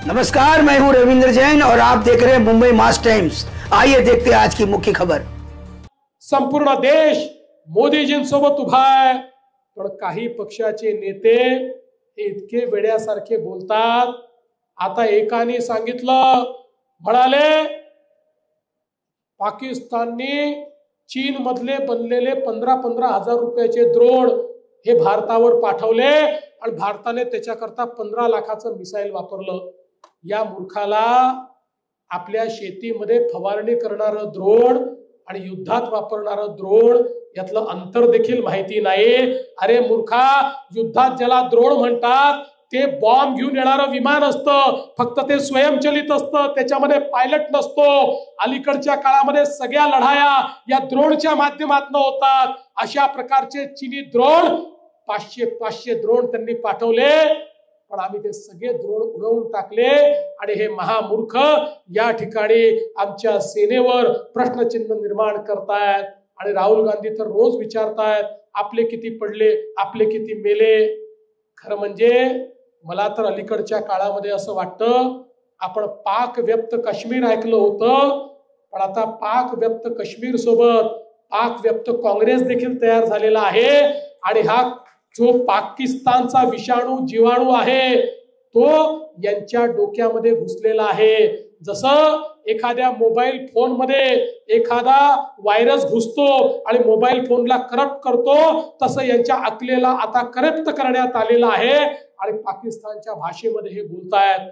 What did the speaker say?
नमस्कार, मैं हूं रविंद्र जैन और आप देख रहे हैं मुंबई मास टाइम्स। आइए देखते हैं आज की मुख्य खबर। संपूर्ण देश मोदीजींसोबत उभा आहे, पण काही पक्षाचे नेते हे इतके वेड्यासारखे बोलतात। आता एकाने सांगितलं, म्हणाले पाकिस्तानने चीन मधले बनलेले 15-15 हजार रुपयाचे ड्रोन हे भारतावर पाठवले आणि भारताने त्याच्याकरता 15 लाखाचं मिसाईल वापरलं। या मूर्खाला आपल्या शेतीमध्ये फवारणी करणारं ड्रोन आणि युद्धात वापरणारं ड्रोन यातलं अंतर देखील माहिती नाही। अरे मूर्खा, युद्धात ज्याला ड्रोन म्हणतात ते बॉम्ब घेऊन येणारं विमान असतं, फक्त ते स्वयंचलित असतं, त्याच्यामध्ये पायलट नसतो। अलीकडच्या काळामध्ये सगळ्या लढाया या ड्रोनच्या माध्यमातून होतात। अशा प्रकारचे चीनी ड्रोन 500 ड्रोन त्यांनी पाठवले, पण आम्ही ते सगळे ड्रोन उडवून टाकले। आणि हे महामूर्ख या ठिकाणी आमच्या सेनेवर प्रश्नचिन्ह निर्माण करतायत। आणि राहुल गांधी तर रोज विचारतायत, आपले किती पडले, आपले किती मेले। खरं म्हणजे मला तर अलीकडच्या काळामध्ये असं वाटतं, आपण पाक व्यक्त काश्मीर ऐकलं होतं, पण आता पाक व्यक्त काश्मीर सोबत पाक व्यक्त काँग्रेस देखील तयार झालेला आहे। आणि हा जो पाकिस्तानचा विषाणू जीवाणू आहे तो यांच्या डोक्यामध्ये घुसलेला आहे। जसं एखाद्या मोबाईल फोन मध्ये एखादा व्हायरस घुसतो आणि मोबाईल फोनला करप्ट करतो, तसं यांच्या अकलेला आता करप्ट करण्यात आलेला आहे। आणि पाकिस्तानच्या भाषेमध्ये हे बोलतायत।